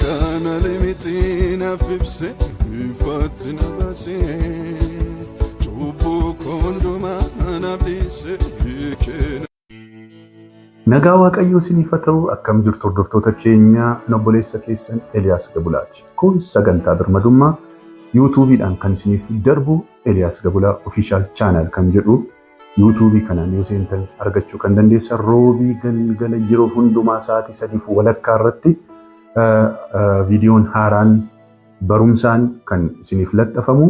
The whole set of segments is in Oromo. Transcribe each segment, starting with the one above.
Kana limitina fibse fatina base Chubu konduma anabise kena Nagaa Waaqayyoo isiniif haa ta'u akkam jirtu hordoftoota keenya obboleessa keessan Eliyaas Gabulaati. Kun sagantaa birmadummaa YouTube'dhaan kan isiniif darbu Eliyaas Gabulaa Official Channel kan jedhu YouTube'ii kanaan yoo seentan argachuu kan dandeessan roobii galgala yeroo hundumaa sa'aatii 3 walakkaa irratti viidiyoon haaraan barumsaan kan isiniif laxxafamu.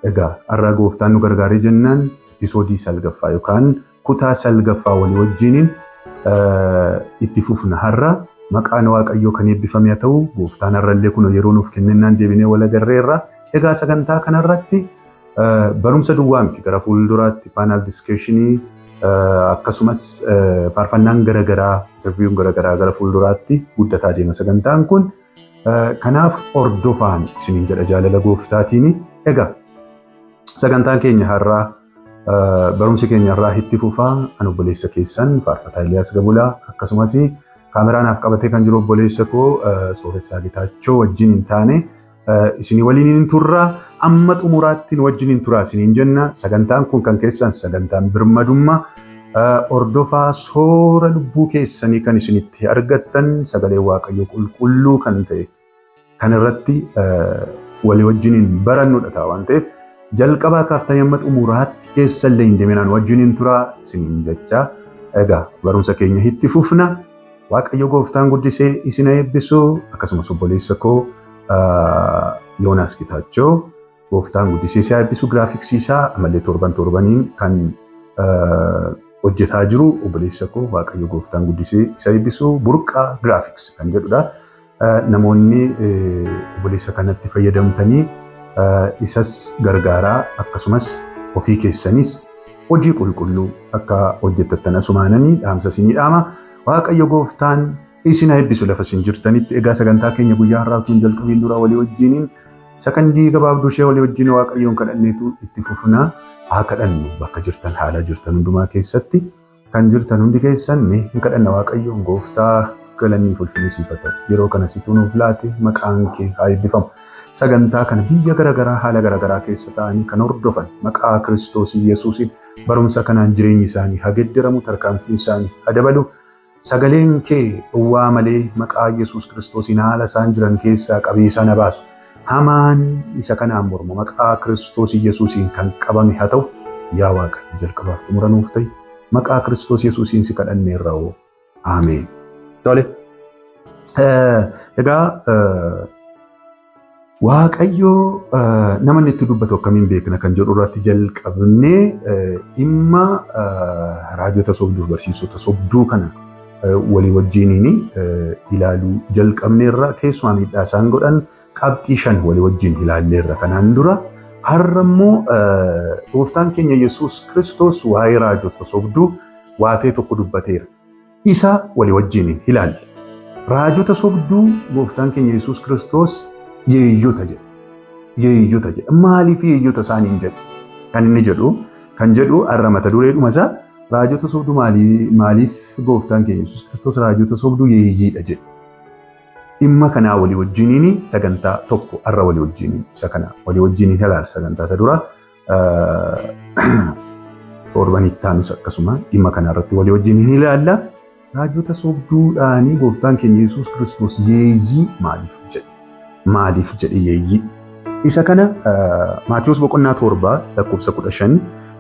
Egaa har'a gooftaan nu gargaaree jennaan episoodii salgaffaa yookaan kutaa salgaffaa walii wajjiniin itti fufna. Har'a maqaan Waaqayyoo kan eebbifame haa ta'u gooftaan har'allee kun yeroo nuuf kennennaan deebinee wal agarreerra. Egaa sagantaa kanarratti barumsa duwwaa miti gara fuulduraatti panel discussionii akkasumas faarfannaan garagaraa interviewun garagaraa gara fuulduraatti guddataa deema sagantaan kun. Kanaaf hordofaan isiniin jedha jaalala gooftaatiin. Egaa sagantaan keenya har'aa barumsi keenya irraa itti fufaa. Ani obboleessa keessan faarfataa Eliyaas Gabulaa akkasumas kaameraanaaf qabatee kan jiru obboleessa koo Sooressaa Gitaachoo wajjin hin taane isinii waliin hin turra. Amma xumuraatti wajjin hin turaa isiniin jenna. Sagantaan kun kan keessan sagantaan birmadummaa hordofaa soora lubbuu keessanii kan isinitti argattan sagalee Waaqayyoo qulqulluu kan ta'e kan irratti walii wajjin barannudha ta'a waan ta'eef jalqabaa kaaftanii amma xumuraatti eessallee hin deeminaan wajjin hin turaa isiniin jecha. Egaa barumsa keenya itti fufna. Waaqayyo gooftaan guddisee isin eebbisu akkasumas obboleessa koo Yoonaas Gitaachoo gooftaan guddisee isa eebbisu giraafiksii isaa amallee torbaniin kan hojjetaa jiru obboleessa koo Waaqayyo gooftaan guddisee isa eebbisu burqaa giraafiks kan jedhudha. Namoonni obboleessa kanatti fayyadamtanii isas gargaaraa akkasumas ofii keessanis hojii qulqulluu akka hojjettan asumaananii dhaamsa isinii dhaama. Waaqayyo gooftaan isin eebbisu lafa isin jirtanitti. Egaa sagantaa keenya guyyaa har'aa utuu hin jalqabiin dura walii wajjiniin sakandii gabaabduu ishee walii wajjin Waaqayyoon kadhanneetu itti fufna. Haa kadhannu bakka jirtan haala jirtan hundumaa keessatti kan jirtan hundi keessan mee hin kadhanna. Waaqayyoon gooftaa galanni ulfinni siif haa ta'u. Yeroo kana situ nuuf laate maqaan kee haa eebbifamu. Sagantaa kana biyya garagaraa haala garagaraa keessa ta'anii kan hordofan maqaa Kiristoos Yesuusiin barumsa kanaan jireenyi isaanii haa geeddaramu, tarkaanfii isaanii haa dabalu. Sagaleen kee waa malee maqaa Yesuus Kiristoosiin haala isaan jiran keessaa qabee isaan baasu. Hamaan isa kanaan morma maqaa Kiristoos Yesuusiin kan qabame haa ta'u. Yaa Waaqayyo jalqabaaf xumura nuuf ta'i. Maqaa Kiristoos Yesuusiin si kadhanneerra. Ameen. Tole. Egaa Waaqayyo namoonni itti dubbatu akkamiin beekna kan jedhu irratti jalqabnee dhimma raajota sobduu barsiisota sobduu kana walii wajjiniin ilaaluu jalqabneerra. Keessumaa miidhaa isaan godhan qabxii 5 walii wajjin ilaalleerra. Kanaan dura har'a immoo gooftaan keenya Yesuus Kiristoos waa'ee raajota sobduu waatee tokko dubbateera. Isa walii wajjin ilaalle. Raajota sobduu gooftaan keenya Yesuus Kiristoos yeeyyota jedha. Yeeyyota jedha. Maaliif yeeyyota isaaniin jedhu? Kan inni jedhu har'a mata dureedhuma isaa raajota sobduu maaliif gooftaan keenya Yesuus Kiristoos raajota sobduu yeeyyiidha jedha. Dhimma kanaa walii wajjiniin sagantaa tokko har'a walii wajjiniin isa kana walii wajjiniin ilaalla. Sagantaa isa dura torbanitti aanus akkasuma dhimma kana irratti walii wajjiniin ilaalla. Raajota sobduudhaanii gooftaan keenya Yesuus Kiristoos yeeyyii maaliif jedhe? Maaliif jedhe yeeyyii? Isa kana Maatiyos boqonnaa 7 lakkoofsa 15,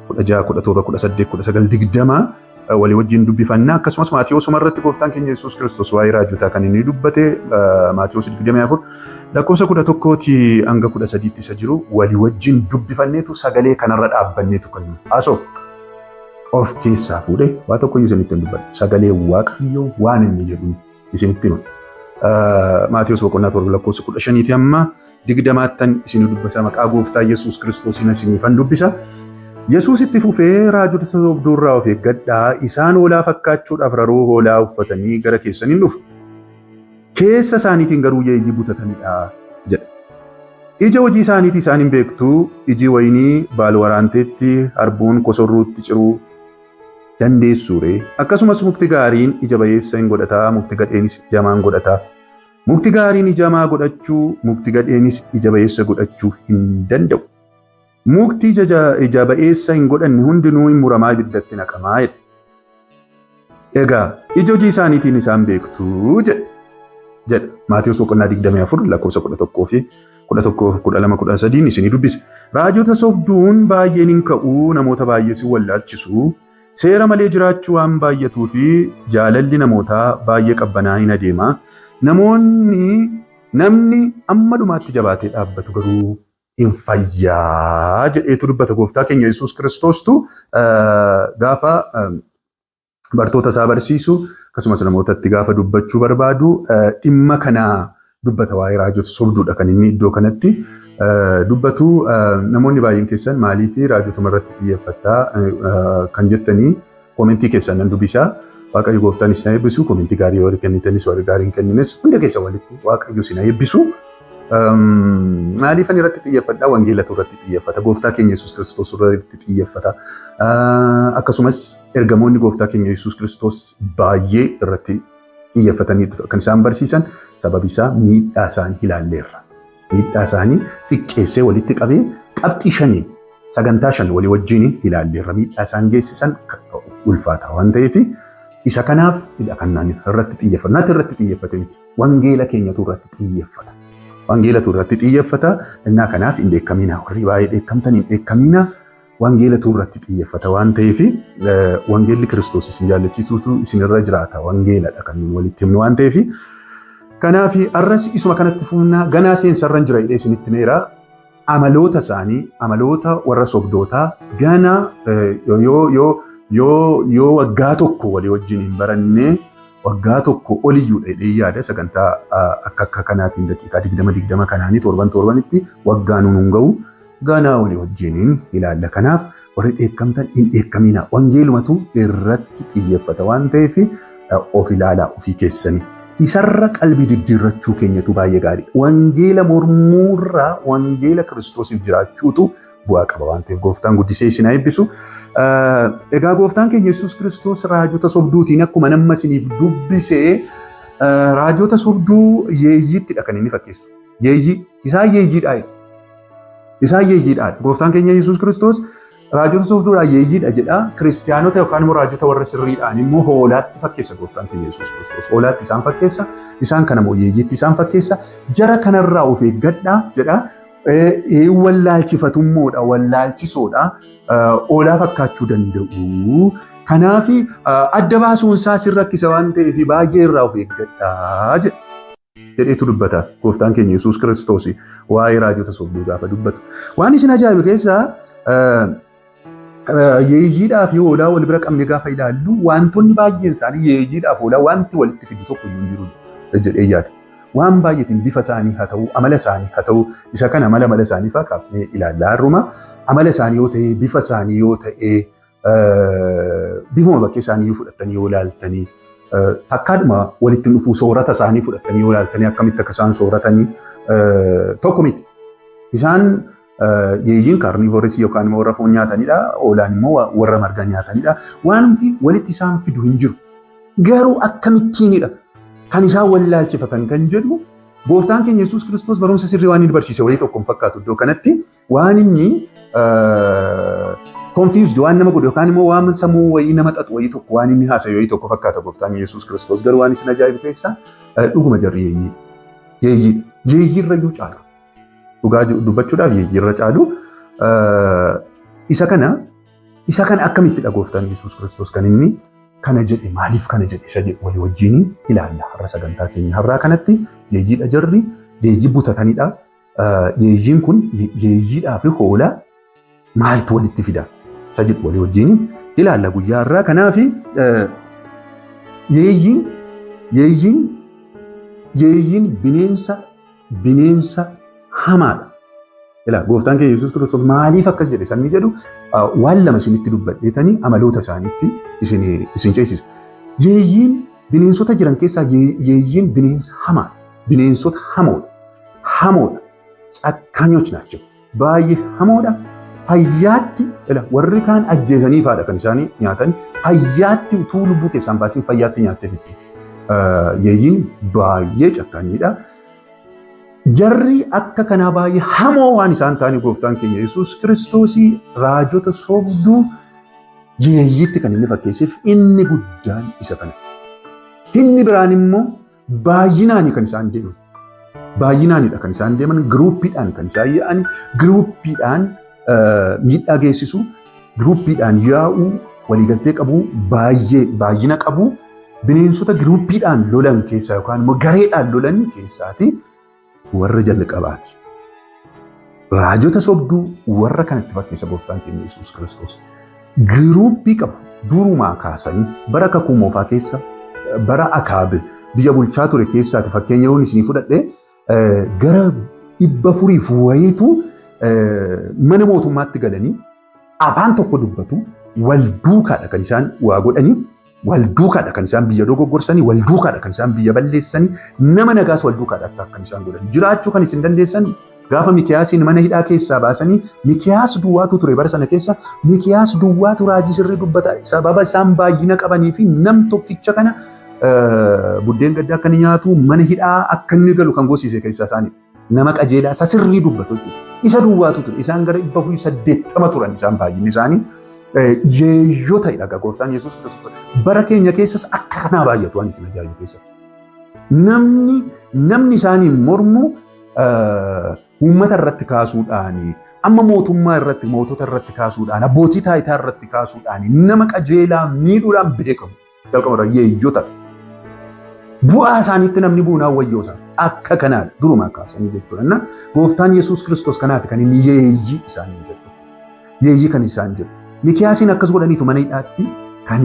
16, 17, 18, 19, 20 walii wajjin dubbifanna. Akkasumas Maatiyos irratti gooftaan keenya Yesuus Kiristoos waa'ee raajotaa kan inni dubbate Maatiyos 24 lakkoofsa 11 hanga 13 isa jiru walii wajjin dubbifanneetu sagalee kanarra dhaabbanneetu kan haasofnu. Of keessaa fuudhee waa tokko isinitti dubbadha. Sagalee Waaqayyoo waan inni jedhu isinitti hima. Maatiyos boqonnaa 7 lakkoofsa 15 amma 20 isin dubbisa. Maqaa gooftaa Yesuus Kiristoosiin isiniifan dubbisa. Yesuus itti fufee raajota sobduu irraa of eeggadhaa. Isaan hoolaa fakkaachuudhaaf raroo hoolaa uffatanii gara keessaniin dhufu. Keessa isaaniitiin garuu yeeyyii butatanidha jedha. Ija hojii isaaniitii isaan hin beektu. Iji waynii baal waraanteetti harbuun kosorruutti ciruu dandeessuure. Akkasumas mukti gaariin ija bayeessa hin godhataa, mukti gadheenis jamaan godhataa. Mukti gaariin ija hamaa godhachuu, mukti gadheenis ija ba'eessa godhachuu hin danda'u. Mukti ija ba'eessa hin godhanne hundinuu hin muramaa ibiddatti naqamaa jedha. Egaa ija hojii isaaniitiin isaan beektuu jedha. Maatiyos 24 lakkoofsa 11 fi 12 isinii dubbisa. Raajota sobduun baay'een hin ka'uu, namoota baay'ees wallaalchisu. Seera malee jiraachuu waan baay'atuu fi jaalalli namootaa baay'ee qabbanaa hin adeema. Namni amma dhumaatti jabaatee dhaabbatu garuu hin fayyaa jedheetu dubbata. Gooftaa keenya Yesuus Kiristoostu gaafa bartoota isaa barsiisu akkasumas namootatti gaafa dubbachuu barbaadu dhimma kanaa dubbata. Waa'ee raajota sobduudha kan inni iddoo kanatti dubbatu. Namoonni baay'een keessan maaliif raajotuma irratti xiyyeeffattaa kan jettanii koomentii keessan nan dubbisa. Waaqayyo gooftaan isin eebbisu. Koomentii gaarii yoo kennitanis warri gaarii hin kennines hunda keessa walitti Waaqayyo isin eebbisu. Maaliif ani irratti xiyyeeffadhaa? Wangeelatu irratti xiyyeeffata. Gooftaa keenya Yesuus Kiristoos irratti xiyyeeffata. Akkasumas ergamoonni gooftaa keenya Yesuus Kiristoos baay'ee irratti xiyyeeffatanii kan isaan barsiisan sababi isaa miidhaa isaanii ilaalleerra. Miidhaa isaanii xiqqeessee walitti qabee qabxii 5 sagantaa 5 walii wajjin ilaalleerra. Miidhaa isaan geessisan ulfaata waan ta'eef isa kanaaf kan irratti xiyyeeffatu. Natti irratti xiyyeeffate miti. Wangeela keenyatu irratti xiyyeeffata. Wangeelatu irratti xiyyeeffata. Innaa kanaaf hin dheekkamina. Warri baay'ee dheekkamtan hin dheekkamina. Wangeelatu irratti xiyyeeffata waan ta'eef wangeelli Kiristoos isin jaallachiisuutu isinirra jiraata. Wangeeladha kan walitti himnu waan ta'eef. Kanaaf arras isuma kanatti fuunnaa ganaa seensarran jira jedhee isinitti meera. Amaloota isaanii, amaloota warra sobdootaa ganaa yoo waggaa tokko walii wajjin hin barannee waggaa tokko oliyyuudha jedhee yaada. Sagantaa akka kanaatiin daqiiqaa 20 kanaanii torbanitti waggaa nuun hin ga'u ganaa walii wajjin ilaalla. Kanaaf warri dheekkamtan hin dheekkamina. Wangeelumatu irratti xiyyeeffata waan ta'eef of ilaalaa ofii keessanii. Isarra qalbii diddiirrachuu keenyatu baay'ee gaarii. Wangeela mormuurraa wangeela Kiristoosiif jiraachuutu bu'aa qaba waan ta'eef gooftaan guddisee isin eebbisu. Egaa gooftaan keenya Yesuus Kiristoos raajota sobduutiin akkuma nama isiniif dubbisee raajota sobduu yeeyyiittidha kan inni fakkeessu. Yeeyyii isaan yeeyyiidha. Isaan yeeyyiidha. Gooftaan keenya Yesuus Kiristoos raajota sobduudhaa yeeyyiidha jedha. Kiristiyaanota yookaan immoo raajota warra sirriidhaan immoo hoolaatti fakkeessa gooftaan keenya Yesuus Kiristoos. Hoolaatti isaan fakkeessa. Isaan kana immoo yeeyyiitti isaan fakkeessa. Jara kanarraa of eeggadhaa jedha. Wallaalchifatummoodha, wallaalchisoodha. Hoolaa fakkaachuu danda'u. Kanaaf adda baasuun isaa sin rakkisa waan ta'eef baay'ee irraa of eeggadhaa jedheetu dubbata. Gooftaan keenya Yesuus Kiristoos waa'ee raajota sobduu gaafa dubbatu. Waan isin ajaa'ibu keessaa yeeyyiidhaa fi hoolaa wal bira qabne gaafa ilaallu wantoonni baay'een isaanii yeeyyiidhaa fi hoolaa wanti walitti fidu tokko iyyuu hin jiru jedhee yaada. Waan baay'eetiin bifa isaanii haa ta'u, amala isaanii haa ta'u, isa kana amala isaanii fa'aa kaafnee ilaallaa jirruma. Amala isaanii yoo ta'e, bifa isaanii yoo ta'e, bifuma bakkee isaanii yoo fudhattanii yoo ilaaltanii, takkaadhuma walitti dhufuu soorata isaanii fudhattanii yoo ilaaltanii akkamitti akka isaan sooratanii tokko miti. Isaan yeeyyiin kaarniivooresii yookaan immoo warra foon nyaatanidha. Hoolaan immoo warra marga nyaatanidha. Waanti walitti isaan fidu hin jiru. Garuu akkamittiinidha. Kan isaan wallaalchifatan kan jedhu gooftaan keenya Yesuus Kiristoos barumsa sirrii waan inni barsiise wayii tokko hin fakkaatu. Iddoo kanatti waan inni confused waan nama godhu yookaan immoo waan sammuu wayii nama xaxu wayii tokko waan inni haasayu wayii tokko fakkaata gooftaan Yesuus Kiristoos. Garuu waan isin ajaa'ibu keessaa dhuguma jarri yeeyyiirra yoo caalu dhugaa dubbachuudhaaf yeeyyiirra caalu isa kana akkamittidha gooftaan Yesuus Kiristoos kan inni kana jedhe maaliif kana jedhe isa jedhu walii wajjin ilaalla. Har'a sagantaa keenya har'aa kanatti yeeyyiidha jarri yeeyyii butatanidha. Yeeyyiin kun yeeyyiidhaa fi hoolaa maaltu walitti fida isa jedhu walii wajjin ilaalla guyyaa har'aa. Kanaaf yeeyyiin bineensa hamaadha. Gooftaan keenya Yesuus Kiristoos maaliif akkas jedhe sanni jedhu waan lama isinitti dubbadheetanii amaloota isaaniitti isin ceesisa. Yeeyyiin bineensota jiran keessaa yeeyyiin bineensa hamaadha. Bineensota hamoodha. Cakkaanyoch naachoo. Baay'ee hamoodha. Fayyaatti warri kaan ajjeesaniifaadha kan isaanii nyaatan. Fayyaatti utuu lubbuu keessaan baasiin fayyaatti nyaattee fitti. yeeyyiin baay'ee cakkaanyiidha. Jarri akka kanaa baay'ee hamoo waan isaan ta'anii gooftaan keenya Yesuus Kiristoosii raajota sobduu yeeyyiitti kan inni fakkeesseef inni guddaan isa kana. Inni biraan immoo baay'inaanii kan isaan deeman. Baay'inaanidha kan isaan deeman, giruuppiidhaan kan isaan yaa'an, giruuppiidhaan miidhaa geessisu, giruuppiidhaan yaa'uu, waliigaltee qabu, baay'ina qabu, bineensota giruuppiidhaan lolan keessaa yookaan immoo gareedhaan lolan keessaati warra jalqabaati. Raajota sobduu warra kanatti fakkeessa gooftaan keenya Yesuus Kiristoos. Giruuppii qabu durumaa kaasanii bara kakuu moofaa keessa bara Akaab biyya bulchaa ture keessaati fakkeenya yoon isinii fudhadhe gara 400 wayiitu mana mootummaatti galanii afaan tokko dubbatu wal duukaadha kan isaan waa godhanii wal duukaadha kan isaan biyya dogoggorsanii wal duukaadha kan isaan biyya balleessanii nama nagaas wal duukaadha akka isaan godhan jiraachuu kan isin dandeessan gaafa Mikiyaasiin mana hidhaa keessaa baasanii Mikiyaas duwwaatu ture bara sana keessa Mikiyaas duwwaatu raajii sirrii dubbata sababa isaan baay'ina qabanii fi nam tokkicha kana buddeen gaddaa akka inni nyaatu mana hidhaa akka inni galu kan goosise keessaa isaanii nama qajeelaa isa sirrii dubbatu isa duwwaatu ture isaan gara 480 turan isaan baay'inni isaanii yeeyyota hidhaga gooftaan Yesuus Kiristoos bara keenya keessas akka kanaa baay'atu waan isin ajaa'ibu keessa namni isaanii mormu uummata irratti kaasuudhaan amma mootummaa irratti mootota irratti kaasuudhaan abbootii taayitaa irratti kaasuudhaan nama qajeelaa miidhuudhaan beekamu jalqabarra yeeyyota bu'aa isaaniitti namni buunaan wayyoosaa akka kanaadha durumaa kaasanii jechuudha. Gooftaan Yesuus Kiristoos kanaaf kan inni yeeyyii isaanii jedhu. Yeeyyii kan isaan jedhu. Mikiyaasiin akkas godhaniitu mana hidhaatti kan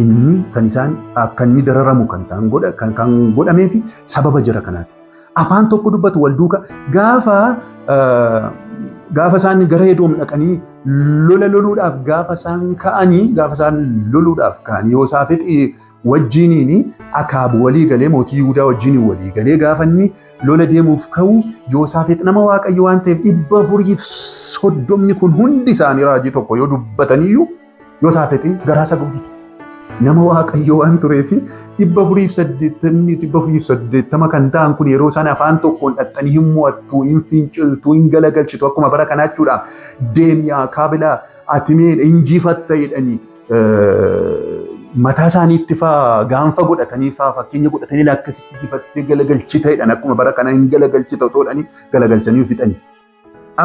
isaan akka inni dararamu kan isaan godhamee fi sababa jara kanaati. Afaan tokko dubbatu wal duuka gaafa isaan gara Edoom dhaqanii loluudhaaf gaafa isaan loluudhaaf ka'anii Yoosaafiixi wajjiniin Akaab walii galee mootii Yihuudaa wajjiniin walii galee gaafa inni lola deemuuf ka'u Yoosaafiix nama Waaqayyo waan ta'eef 430 kun hundi isaanii raajii tokko yoo dubbataniyyuu Yoosaafiixi garaasa guddatu. Nama Waaqayyo waan tureef 480 kan ta'an kun yeroo isaan afaan tokkoon dhaxxanii hin mo'attu, hin finciltu, hin galagalchitu akkuma bara kanaa jechuudha. Deemiyaa kaabilaa atimeen injifatta jedhanii mataa isaaniitti faa gaanfa godhatanii faa fakkeenya godhatanii akkasitti injifattee galagalchita jedhan akkuma bara kanaa hin galagalchita otoo galagalchanii fixanii.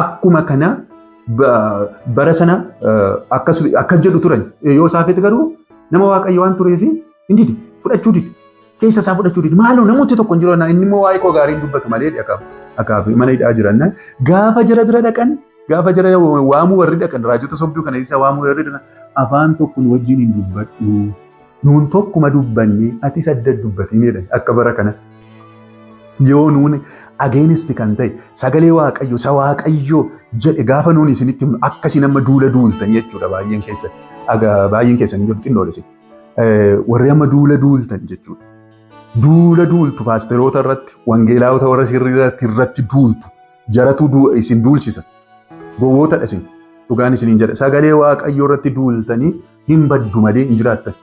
Akkuma kana bara sana akkas jedhu turan Yoosaafiix garuu nama Waaqayyo waan tureef hindi fudhachuu didi keessa isaa fudhachuu didi maaloo namooti tokko hin jiru inni immoo waa'ee koo gaariin dubbatu malee Akaab mana hidhaa jiran gaafa jara bira dhaqan gaafa jara waamuu warri dhaqan raajota sobduu kana isa waamuu warri dhaqan afaan tokkoon wajjin hin dubbadhu nuun tokkuma dubbanne ati saddeet dubbatinedha akka bara kana yoo nuun against kan ta'e sagalee Waaqayyo isa Waaqayyo jedhe gaafa nuun isinitti akkasii nama duula duultan jechuudha baay'een keessan hin jiru xinnoodha warri amma duula duultan jechuudha. Duula duultu paasteroota irratti wangeelaawota warra sirrii irratti duultu jaratu isin duulchisa gowwootadha isin dhugaan isiniin jedha sagalee Waaqayyo irratti duultanii hin baddu malee hin jiraattan.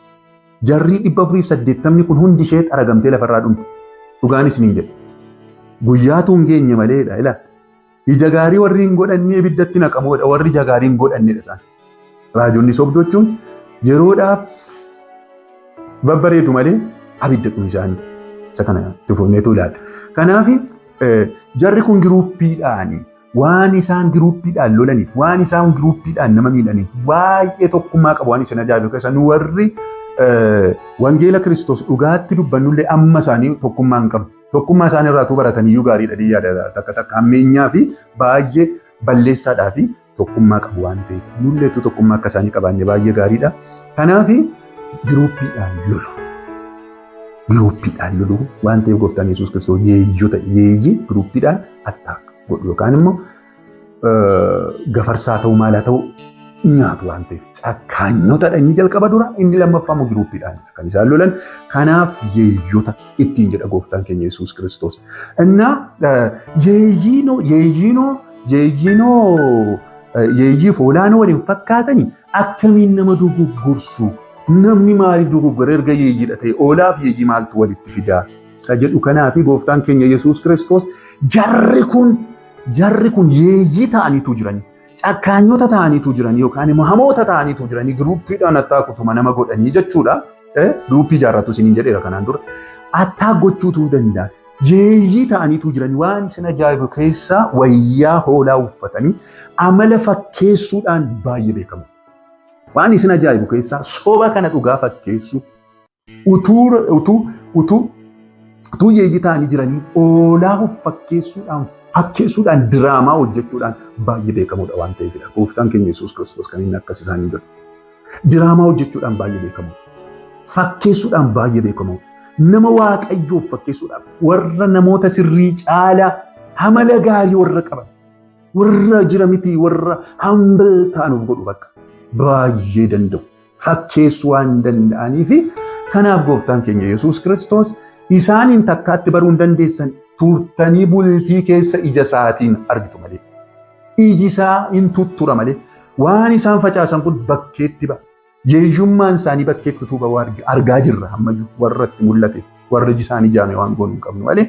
Jarri 480 kun hundi ishee xaragamtee lafarraa dhumte dhugaan isiniin jedha. Guyyaatu hin geenye maleedha ilaa ija gaarii warri hin godhanne ibiddatti naqamoodha warri ija gaarii hin godhannedha isaan. Raajonni sobdochuun yeroodhaaf babbareedu malee abidda dhumu isaanii isa kana tufuneetu ilaalla. Kanaaf jarri kun giruuppiidhaan waan isaan giruuppiidhaan lolaniif waan isaan giruuppiidhaan nama miidhaniif baay'ee tokkummaa qabu waan isin ajaa'ibu keessan warri wangeela Kiristoos dhugaatti dubbannullee amma isaanii tokkummaa hin qabu. Tokkummaa isaanii irraa barataniyyuu gaariidha diyyaadha takka ammeenyaa fi baay'ee balleessaadhaa fi tokkummaa qabu waan ta'eef nulleetu tokkummaa akka isaanii qabaanne baay'ee gaariidha. Kanaaf giruuppiidhaan lolu waan ta'eef gooftaan Yesuus Kiristoos yeeyyii giruuppiidhaan attaak godhu yookaan immoo gafarsaa ta'uu maalaa ta'uu nyaatu waan ta'eef cakkaanyotadha inni jalqaba dura inni lammaffamu giruuppiidhaan kan isaan lolan kanaaf yeeyyota ittiin jedha gooftaan keenya Yesuus Kiristoos. Innaa yeeyyii foolaanoo waliin fakkaatanii akkamiin nama dogoggorsu namni maaliif dogoggora erga yeeyyiidha ta'e oolaaf yeeyyii maaltu walitti fidaa jedhu kanaa fi gooftaan keenya Yesuus Kiristoos jarri kun yeeyyii ta'aniitu jirani. Cakkaanyota ta'aniitu jirani yookaan immoo hamoota ta'aniitu jirani giruuppiidhaan attaakutuma nama godhanii jechuudha. Giruuppii ijaarratu isiniin jedheera kanaan dura. Attaak gochuutu danda'an. Yeeyyii ta'aniitu jirani waan isin ajaa'ibu keessaa wayyaa hoolaa uffatanii amala fakkeessuudhaan baay'ee beekamu. Waan isin ajaa'ibu keessaa soba kana dhugaa fakkeessu utuu yeeyyii ta'anii jiranii hoolaa fakkeessuudhaan diraamaa hojjechuudhaan baay'ee beekamudha waan ta'eefidha. Gooftaan keenya Yesuus Kiristoos kan inni akkas isaanii jedhu. Diraamaa hojjechuudhaan baay'ee beekamu. Fakkeessuudhaan baay'ee beekamu. Nama waaqayyoof fakkeessuudhaaf warra namoota sirrii caalaa amala gaarii warra qaban warra jira miti warra humble ta'anuuf godhu bakka baay'ee danda'u. Fakkeessuu waan danda'aniif kanaaf gooftaan keenya Yesuus Kiristoos isaaniin takkaatti baruu hin dandeessan turtanii bultii keessa ija isaatiin argitu malee. Iji isaa hin tuttura malee. Waan isaan facaasan kun bakkeetti ba'a. Yeeyyummaan isaanii bakkeetti tuuba argaa jirra ammayyuu warra itti mul'ate warra iji isaanii jaame waan goonuu hin qabnu malee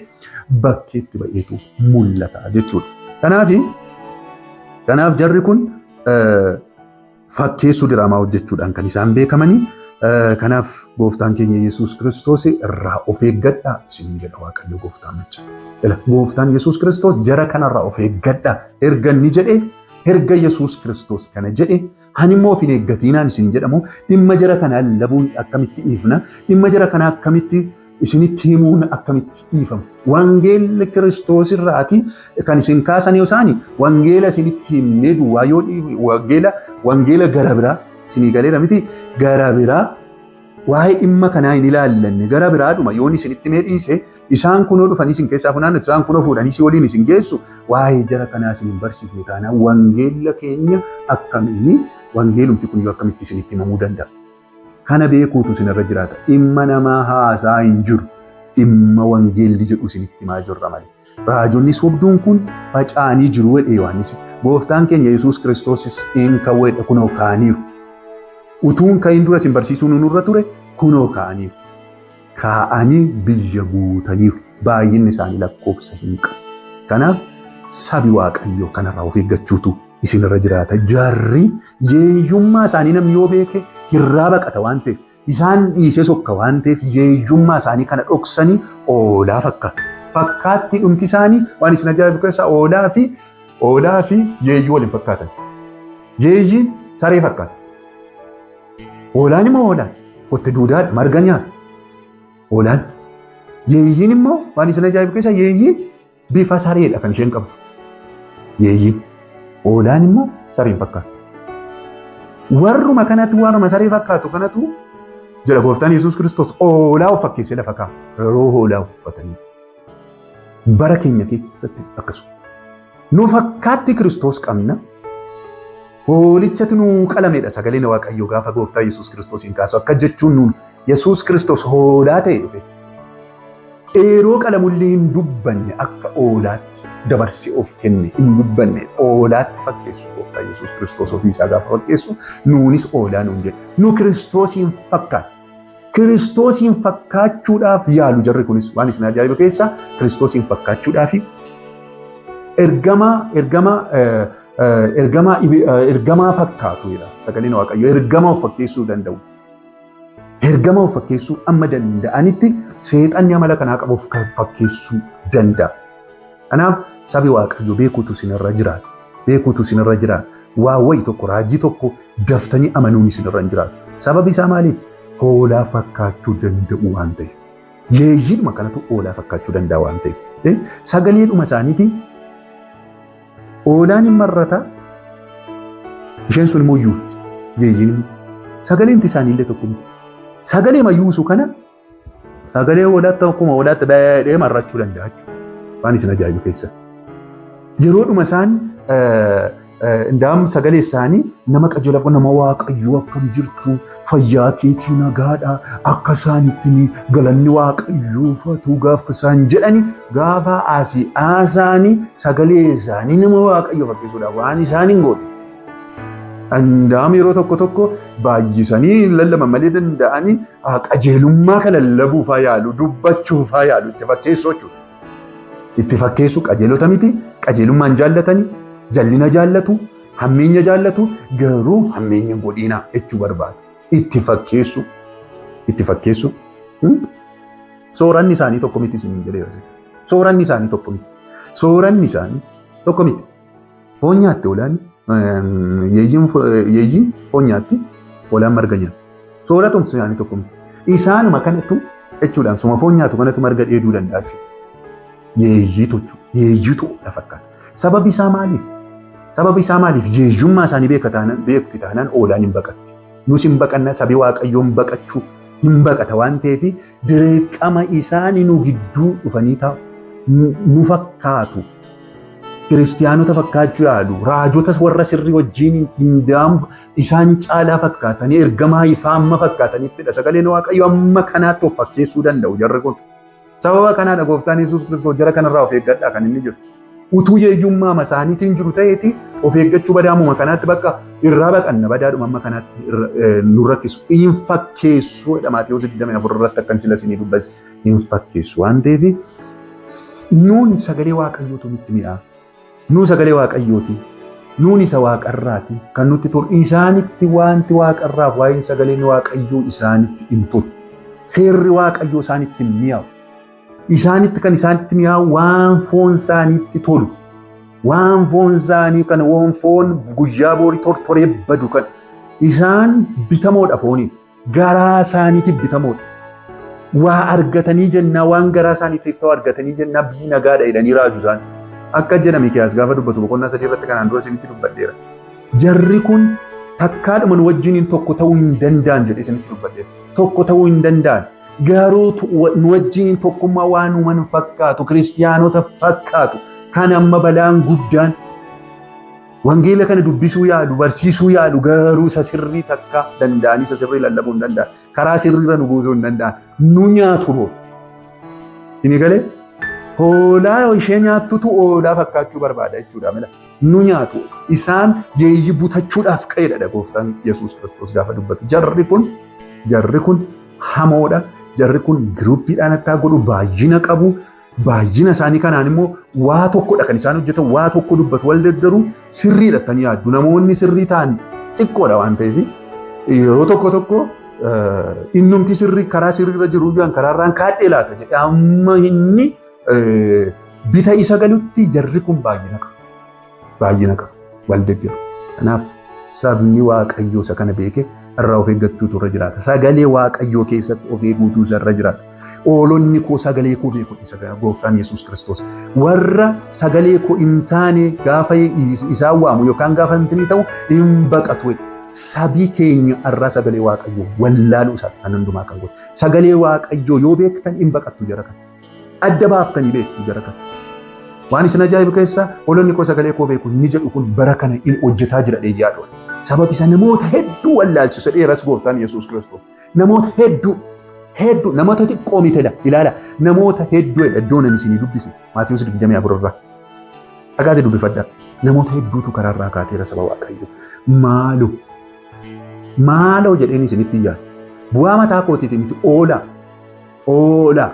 bakkeetti ba'eetu mul'ata jechuudha. Kanaaf jarri kun fakkeessuu diraamaa hojjechuudhaan kan isaan beekamanii. Kanaaf gooftaan keenya Yesuus Kiristoos irraa of eeggadhaa isin jedha Waaqayyo gooftaan macha. Gooftaan Yesuus Kiristoos jara kanarraa of eeggadhaa erga inni jedhee erga Yesuus Kiristoos kana jedhe ani immoo of hin eeggatinaan isin jedhamu dhimma jara kanaa labuun akkamitti dhiifna dhimma jara kanaa akkamitti isinitti himuun akkamitti dhiifamu wangeelli Kiristoos irraati kan isin kaasan yoo isaani wangeela isinitti himnee duwwaa yoo wangeela gara biraa isinii galeera miti gara biraa waa'ee dhimma kanaa hin ilaallanne gara biraadhuma yoon isinitti mee dhiise isaan kunoo dhufanii isin keessaa funaannatu isaan kunoo fuudhanii si waliin isin geessu waa'ee jara kanaa isin hin barsiifne taanaan wangeela keenya akkamiini wangeelumti kun yoo akkamitti isinitti himamuu danda'a. Kana beekuutu isinirra jiraata. Dhimma namaa haasaa hin jiru. Dhimma wangeelli jedhu isinitti himaa jirra malee. Raajonni sobduun kun faca'anii jiru jedhe Yohaannis. Gooftaan keenya Yesuus Kiristoosis hin kawweedha kunoo kaaniiru. Utuun ka'iin dura isin barsiisuun nurra ture kunoo kaaniiru. Kaa'anii biyya guutaniiru. Baay'inni isaanii lakkoofsa hin qabu. Kanaaf sabi Waaqayyoo kanarraa of eeggachuutu isinirra jiraata. Jarri yeeyyummaa isaanii namni yoo beeke irraa baqata waan ta'eef isaan dhiisee sokka waan ta'eef yeeyyummaa isaanii kana dhoksanii oolaa fakkaatu. Fakkaatti dhumti isaanii waan isin ajaa'ibu keessaa oolaa fi yeeyyuu waliin fakkaatan. Yeeyyiin saree fakkaata. Oolaan immoo oolaan qotte duudaadha marga nyaata. Oolaan yeeyyiin immoo waan isin ajaa'ibu keessaa yeeyyiin bifa sareedha kan isheen qabdu. Yeeyyiin oolaan immoo sareen fakkaata. Warruma kanatti warruma saree fakkaatu kanatu jala gooftaan Yesuus Kiristoos oolaa of fakkeessee lafa kaa'a. Yeroo oolaa uffatanii bara keenya keessatti akkasuma. Nu fakkaatti Kiristoos qabna. Hoolichatti nuu qalameedha sagaleen Waaqayyoo gaafa gooftaa Yesuus Kiristoosiin kaasu akka jechuun nuun Yesuus Kiristoos hoolaa ta'e dhufe. Yeroo qalamullee hin dubbanne akka oolaatti dabarsee of kenne hin dubbanne oolaatti fakkeessu gooftaa Yesuus Kiristoos ofiisaa gaafa fakkeessu nuunis oolaa nuun jedha. Nu Kiristoosiin fakkaata. Kiristoosiin fakkaachuudhaaf yaalu jarri kunis waan isin ajaa'ibu keessaa Kiristoosiin fakkaachuudhaaf ergamaa fakkaatu jedha sagaleen Waaqayyoo ergamaa of fakkeessuu danda'u. Ergama of fakkeessuu amma danda'anitti seexanni amala kanaa qabu of fakkeessuu danda'a. Kanaaf sabi Waaqayyoo beekuutu isinirra jiraata. Beekuutu isinirra jiraata. Waa wayii tokko raajii tokko daftanii amanuun isinirra hin jiraatu. Sababi isaa maaliif? Hoolaa fakkaachuu danda'u waan ta'eef. Yeeyyiidhuma kanatu hoolaa fakkaachuu danda'a waan ta'eef. Sagaleedhuma isaaniitiin hoolaan hin marrata isheen sun immoo yuufti. Yeeyyiin sagaleen isaaniillee tokko miti. Sagalee mayyuusu kana sagalee hoolaatti akkuma hoolaatti baay'ee marrachuu danda'a jechuudha. Waan isin ajaa'ibu keessa. Yeroodhuma isaan indaam sagalee isaanii nama qajeelaaf nama Waaqayyoo akkam jirtu fayyaa keetii nagaadha akka isaanitti galanni Waaqayyoo fatu gaafa isaan jedhani gaafa asaanii sagalee isaanii nama Waaqayyoo fakkeessuudhaaf waan isaan hin godhu. Andaam yeroo tokko baay'isanii lallaban malee danda'anii qajeelummaa kana lallabuufaa yaalu, dubbachuufaa yaalu itti fakkeessu jechuudha. Itti fakkeessu qajeelota miti, qajeelummaan jaallatanii, jallina jaallatu, hammeenya jaallatu, garuu hammeenya godhiinaa jechuu barbaadu. Itti fakkeessu, itti fakkeessu. Sooranni isaanii tokko miti isin jedheera. Sooranni isaanii tokko miti. Sooranni isaanii tokko miti. Foon nyaatte oolaan yeeyyiin foon nyaatti oolaan marga nyaata. Sooratumsi isaanii tokko miti. Isaanuma kanattu jechuudhaan suma foon nyaatu kanatu marga dheeduu danda'a jechuudha. Yeeyyiitu oola fakkaata. Sababi isaa maaliif? Sababi isaa maaliif? Yeeyyummaa isaanii beekti taanaan oolaan hin baqatti. Nus hin baqanna, sabi Waaqayyoon baqachuu hin baqata waan ta'eef dirqama isaanii nu gidduu dhufanii taa'u. Nu fakkaatu. Kiristiyaanota fakkaachuu yaalu. Raajota warra sirrii wajjin hin daamu isaan caalaa fakkaatanii ergamaa ifaa amma fakkaatanittidha. Sagaleen Waaqayyoo amma kanaatti of fakkeessuu danda'u jarri kun. Sababa kanaadha gooftaan Yesuus Kiristoos jara kanarraa of eeggadhaa kan inni jedhu. Utuu yeeyyummaa isaaniitiin jiru ta'eeti of eeggachuu badaamuma kanaatti bakka irraa baqanna badaadhuma amma kanaatti nu rakkisu. Hin fakkeessu jedha Maatewos 24 irratti akkan sila isinii dubbise. Hin fakkeessu waan ta'eef nuun sagalee Waaqayyootu nutti mi'aa. Nuun sagalee Waaqayyooti. Nuun isa Waaqarraati kan nutti tolu. Isaanitti wanti Waaqarraaf waa'een sagaleen Waaqayyoo isaanitti hin tolu. Seerri Waaqayyoo isaanitti hin mi'aawu. Isaanitti kan isaanitti mi'aawu waan foon isaaniitti tolu. Waan foon isaanii kan waan foon guyyaa boorii tortoree badu kan isaan bitamoodha fooniif. Garaa isaaniitiif bitamoodha. Waa argatanii jennaa waan garaa isaaniitiif ta'u argatanii jennaa biyyi nagaadha jedhanii raaju isaanii. Akka jedha Mikiyaas gaafa dubbatu boqonnaa 3 irratti kanaan dura isinitti dubbadheera. Jarri kun takkaadhuma nu wajjin tokko ta'uu hin danda'an jedhee isinitti dubbadheera. Tokko ta'uu hin danda'an. Garuu nu wajjin tokkummaa waan uuman fakkaatu, kiristiyaanota fakkaatu. Kan amma balaan guddaan wangeela kana dubbisuu yaalu, barsiisuu yaalu garuu isa sirrii takka danda'anii isa sirrii lallabuu hin danda'an. Karaa sirriirra nu buusuu hin danda'an. Nu nyaatu roon. Inni galee hoolaa ishee nyaattutu hoolaa fakkaachuu barbaada jechuudha mala. Nu nyaatu. Isaan yeeyyii butachuudhaaf ka'edha gooftaan Yesuus Kiristoos gaafa dubbatu. Jarri kun hamoodha. Jarri kun giruuppiidhaan attaa godhu baay'ina qabu. Baay'ina isaanii kanaan immoo waa tokkodha kan isaan hojjetan. Waa tokko dubbatu wal deeggaru sirriidha kan yaaddu. Namoonni sirrii ta'an xiqqoodha waan ta'eef yeroo tokko innumti sirrii karaa sirriirra jiru iyyuu karaarraan kaadhee laata jedhee amma inni bita isa galutti jarri kun baay'ina qabu. Baay'ina qabu wal deeggaru. Kanaaf sabni Waaqayyoo isa kana beekee irraa of eeggachuutu irra jiraata. Sagalee Waaqayyoo keessatti of eeguutu irra jiraata. Oolonni koo sagalee koo beeku isa gooftaan Yesuus Kiristoos. Warra sagalee koo hin taane gaafa isaan waamu yookaan gaafa inni ta'u hin baqatu. Sabii keenya irraa sagalee Waaqayyoo wallaaluu isaati kan hundumaa kan godhu. Sagalee Waaqayyoo yoo beektan hin baqattu jara kana. Adda baaftanii beektu jara kana. Waan isin ajaa'ibu keessaa oolonni koo sagalee koo beeku ni jedhu kun bara kana in hojjetaa jira yaadu. Sababi isa namoota hedduu wallaalchisa dheeras gooftaan Yesuus Kiristoos. Namoota hedduu namoota xiqqoo mitedha ilaala. Namoota hedduu iddoon ani isinii dubbise Maatewos 24 irraa. Dhagaatee dubbifadhaa. Namoota hedduutu karaarraa kaateera saba Waaqayyoo. Maaloo jedheen isinitti yaadu. Bu'aa mataa kootiiti miti oolaa.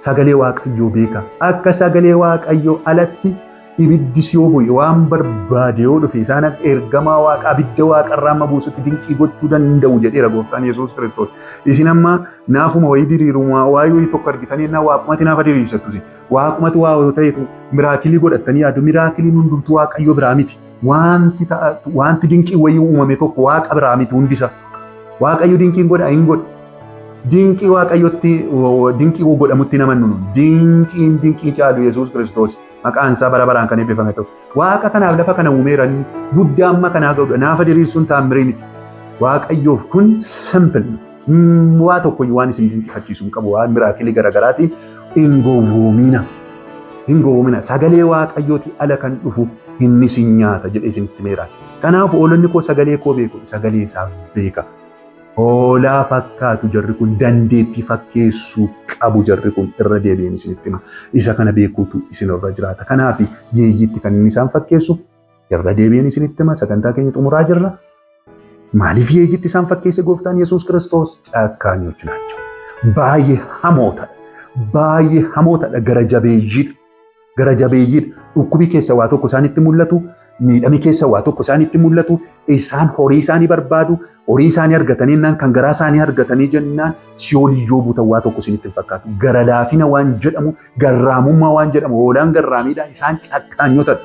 Sagalee Waaqayyoo beeka. Akka sagalee Waaqayyoo alatti ibiddis yoo bu'e waan barbaade yoo dhufe isaan ergamaa Waaqa abidda Waaqarraa amma buusutti dinqii gochuu danda'u jedheera gooftaan Yesuus Kiristoos. Isin amma naafuma wayii diriiruma waayii tokko argitanii na waaqumatti naafa diriirsattus. Waaqumatti waa yoo ta'etu miraakilii godhattanii yaadu. Miraakiliin hundumtuu Waaqayyoo biraa miti. Wanti dinqii wayii uumame tokko Waaqa biraa miti hundisa. Waaqayyo dinqiin godha hin godha. Dinqii Waaqayyotti dinqii godhamutti namannu. Dinqii caalu Yesuus Kiristoos. Maqaan isaa bara baraan kan eebbifame ta'u. Waaqa kanaaf lafa kana uumeera guddaa amma kanaa ga'udha. Naafa diriirsuun taammiree miti. Waaqayyoof kun simple. Waa tokko waan isin dinqifachiisu hin qabu. Waan miraakilii garaagaraatiin hin gowwoomina. Sagalee Waaqayyooti ala kan dhufu inni sin nyaata jedhee isinitti meera. Kanaaf oolonni koo sagalee koo beeku. Sagalee isaa beeka. Hoolaa fakkaatu jarri kun dandeettii fakkeessuu qabu jarri kun irra deebi'een isinitti hima. Isa kana beekuutu isin irra jiraata. Kanaaf yeeyyiitti kan inni isaan fakkeessu irra deebi'een isinitti hima sagantaa keenya xumuraa jirra. Maaliif yeejitti isaan fakkeesse gooftaan Yesuus Kiristoos caakkaanyochi naachoo. Baay'ee hamootadha gara jabeeyyiidha. Gara jabeeyyiidha. Dhukkubii keessa waa tokko isaanitti mul'atu. Miidhami keessa waa tokko isaanitti mul'atu. Isaan horii isaanii barbaadu. Horii isaanii argatanii naan kan garaa isaanii argatanii jennaan si'ooliyyoo buutan waa tokko isinitti hin fakkaatu. Gara laafina waan jedhamu, garraamummaa waan jedhamu, hoolaan garraamiidha. Isaan caakkaanyotadha.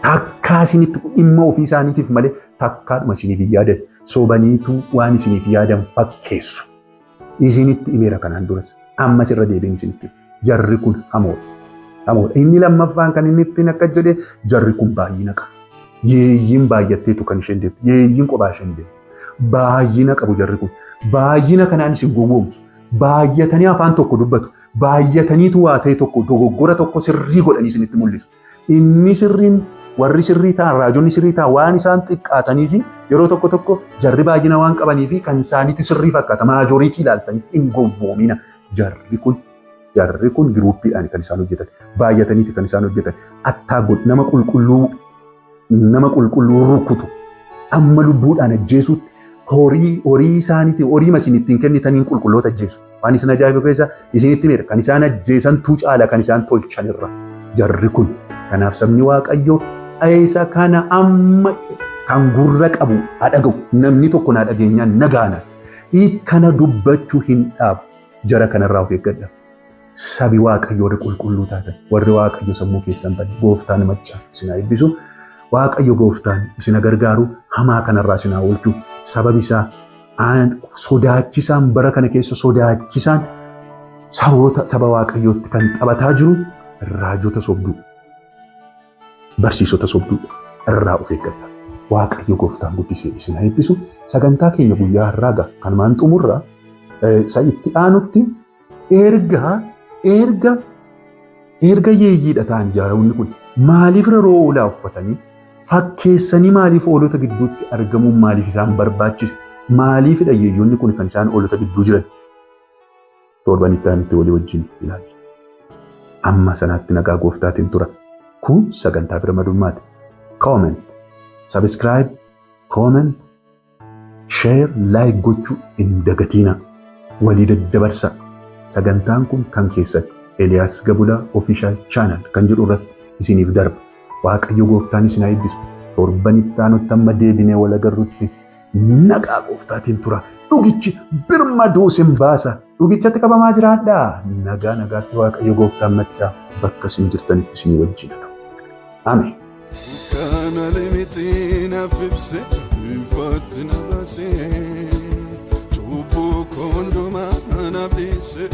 Takkaa isinitti dhimma ofii isaaniitiif malee takkaadhuma isiniif hin yaadan. Sobaniitu waan isiniif yaadan fakkeessu. Isinitti himeera kanaan duras. Ammas irra deebiin isinitti. Jarri kun hamoodha. Inni lammaffaan kan inni ittiin akka jedhe jarri kun baay'ina qaba. Yeeyyiin baay'atteetu kan isheen deemtu. Yeeyyiin kophaa isheen deemtu. Baay'ina qabu jarri kun. Baay'ina kanaan isin gowwoomsu. Baay'atanii afaan tokko dubbatu. Baay'ataniitu waa ta'e tokko dogoggora tokko sirrii godhanii isinitti mul'isu. Inni sirriin warri sirrii ta'an raajonni sirrii ta'an waan isaan xiqqaatanii fi yeroo tokko tokko jarri baay'ina waan qabanii fi kan isaaniitti sirrii fakkaata. Maajooriitii ilaaltanii hin gowwoomina. Jarri kun giruuppiidhaan kan isaan hojjetan. Baay'ataniiti kan isaan hojjetan. Attaa nama qulqulluu rukutu. Amma lubbuudhaan ajjeesuutti horii isaaniiti horii isinittiin kennitaniin qulqulloota ajjeesu. Waan isin ajaa'iba keessa isinitti meera kan isaan ajjeesantuu caala kan isaan tolchanirra. Jarri kun kanaaf sabni Waaqayyoo isa kana amma kan gurra qabu dhaga'u namni tokko na dhageenyaan nagaana. Kana dubbachuu hin dhaabu. Jara kanarraa of eeggadha. Sabi Waaqayyoo qulqulluu taatan warri Waaqayyo sammuu keessan bade gooftaan machaa isin eebbisu. Waaqayyo gooftaan isin gargaaru hamaa kanarraa isin oolchu. Sababi isaa sodaachisaan bara kana keessa sodaachisaan saba Waaqayyootti kan taphataa jiru raajota sobduu. Barsiisota sobduu irraa of eeggadha. Waaqayyo gooftaan guddisee isin eebbisu. Sagantaa keenya guyyaa har'aa kanumaan xumurra isa itti aanutti erga yeeyyiidha ta'an jaarawunni kun maaliif raroo oolaa uffatanii fakkeessanii maaliif oolota gidduutti argamuun maaliif isaan barbaachise maaliifidha yeeyyoonni kun kan isaan oolota gidduu jiran torbanitti aanutti walii wajjin ilaalla. Amma sanaatti nagaa gooftaatiin tura. Kun sagantaa birmadummaati. Comment, subscribe, comment, share, like gochuu hin dagatina. Walii daddabarsa. Sagantaan kun kan keessan Eliyaas Gabulaa Official Channel kan jedhu irratti isiniif darba. Waaqayyo gooftaan isin eebbisu. Torbanitti aanutti amma deebinee wal agarrutti nagaa gooftaatiin tura. Dhugichi birmaduu sin baasa. Dhugichatti qabamaa jiraadhaa. Nagaatti Waaqayyo gooftaan machaa bakka isin jirtanitti isinii wajjin haa ta'u. Ameen. Kana limitiin afibse ifaatti na baasee cubbuu koondumaa na biise.